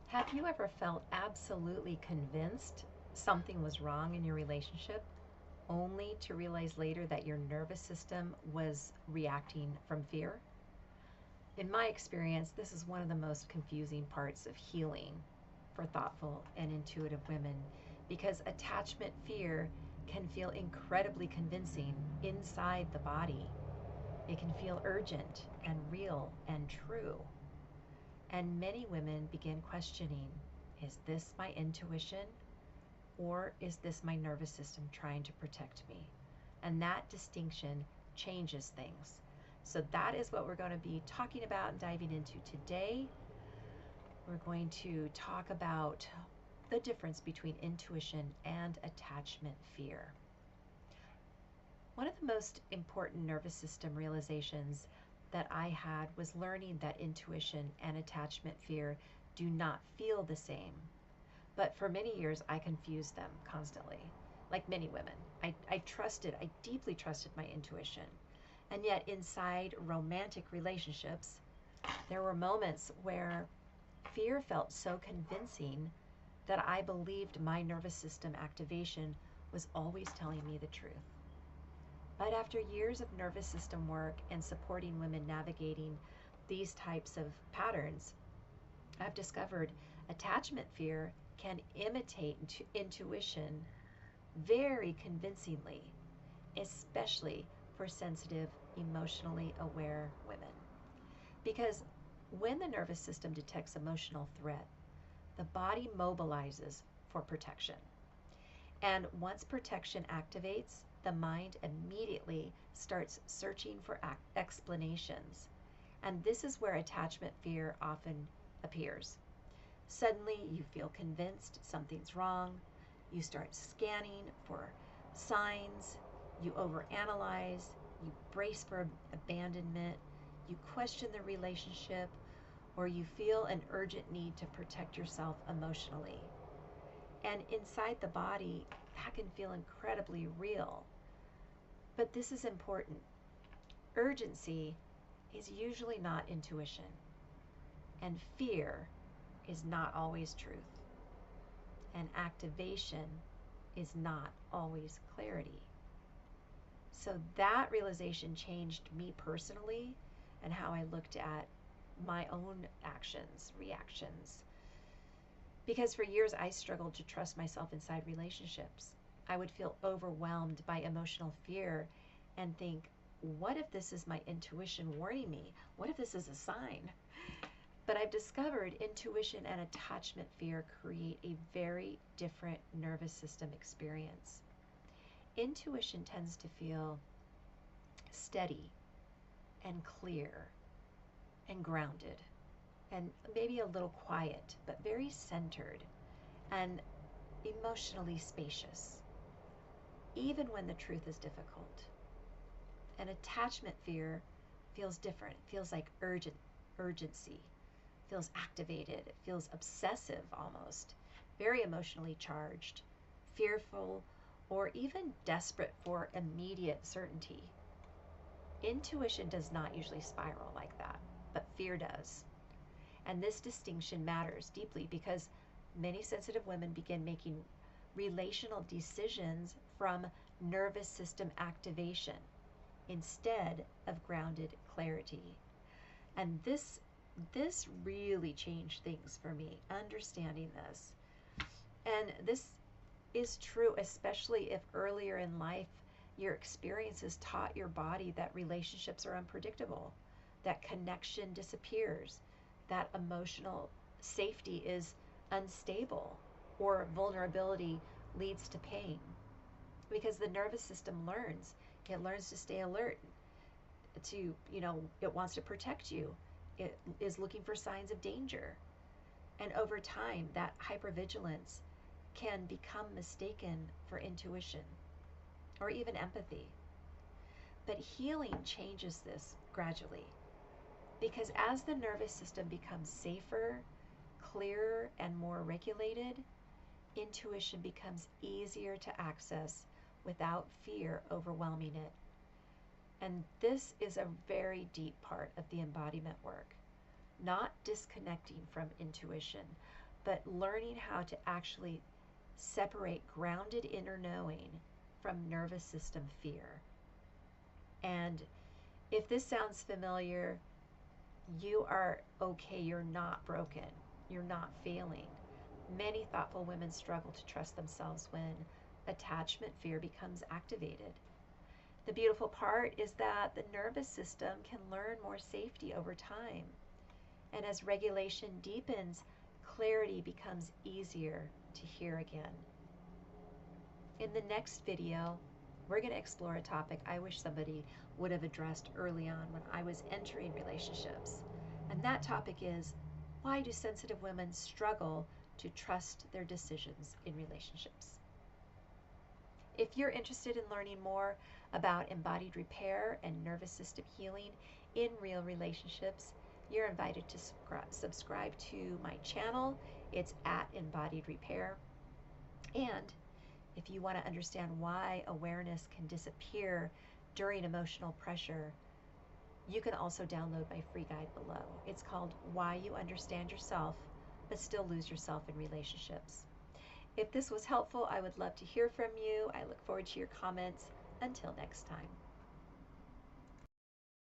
Have you ever felt absolutely convinced something was wrong in your relationship, only to realize later that your nervous system was reacting from fear? In my experience, this is one of the most confusing parts of healing for thoughtful and intuitive women because attachment fear can feel incredibly convincing inside the body. It can feel urgent and real and true. And many women begin questioning, is this my intuition or is this my nervous system trying to protect me? And that distinction changes things. So that is what we're going to be talking about and diving into today. We're going to talk about the difference between intuition and attachment fear. One of the most important nervous system realizations that I had was learning that intuition and attachment fear do not feel the same. But for many years, I confused them constantly. Like many women, I deeply trusted my intuition. And yet, inside romantic relationships, there were moments where fear felt so convincing that I believed my nervous system activation was always telling me the truth. But after years of nervous system work and supporting women navigating these types of patterns, I've discovered attachment fear can imitate intuition very convincingly, especially for sensitive, emotionally aware women. Because when the nervous system detects emotional threat, the body mobilizes for protection. And once protection activates, the mind immediately starts searching for explanations. And this is where attachment fear often appears. Suddenly, you feel convinced something's wrong. You start scanning for signs. You overanalyze. You brace for abandonment. You question the relationship, or you feel an urgent need to protect yourself emotionally. And inside the body, that can feel incredibly real. But this is important. Urgency is usually not intuition, and fear is not always truth, and activation is not always clarity. So that realization changed me personally and how I looked at my own actions, reactions. Because for years I struggled to trust myself inside relationships. I would feel overwhelmed by emotional fear and think, what if this is my intuition warning me? What if this is a sign? But I've discovered intuition and attachment fear create a very different nervous system experience. Intuition tends to feel steady and clear and grounded and maybe a little quiet, but very centered and emotionally spacious, even when the truth is difficult. And attachment fear feels different. It feels like urgency, feels activated, it feels obsessive almost, very emotionally charged, fearful, or even desperate for immediate certainty. Intuition does not usually spiral like that, but fear does. And this distinction matters deeply because many sensitive women begin making relational decisions from nervous system activation instead of grounded clarity. And this really changed things for me, understanding this. And this is true, especially if earlier in life your experiences taught your body that relationships are unpredictable, that connection disappears, that emotional safety is unstable, or vulnerability leads to pain. Because the nervous system learns, it learns to stay alert, it wants to protect you. It is looking for signs of danger. And over time, that hypervigilance can become mistaken for intuition or even empathy. But healing changes this gradually because as the nervous system becomes safer, clearer, and more regulated, intuition becomes easier to access without fear overwhelming it. And this is a very deep part of the embodiment work. Not disconnecting from intuition, but learning how to actually separate grounded inner knowing from nervous system fear. And if this sounds familiar, you are okay. You're not broken. You're not failing. Many thoughtful women struggle to trust themselves when attachment fear becomes activated. The beautiful part is that the nervous system can learn more safety over time. And as regulation deepens, clarity becomes easier to hear again. In the next video, we're going to explore a topic I wish somebody would have addressed early on when I was entering relationships. And that topic is, why do sensitive women struggle to trust their decisions in relationships? If you're interested in learning more about embodied repair and nervous system healing in real relationships, you're invited to subscribe to my channel. It's at Embodied Repair. And if you want to understand why awareness can disappear during emotional pressure, you can also download my free guide below. It's called Why You Understand Yourself But Still Lose Yourself in Relationships. If this was helpful, I would love to hear from you. I look forward to your comments. Until next time.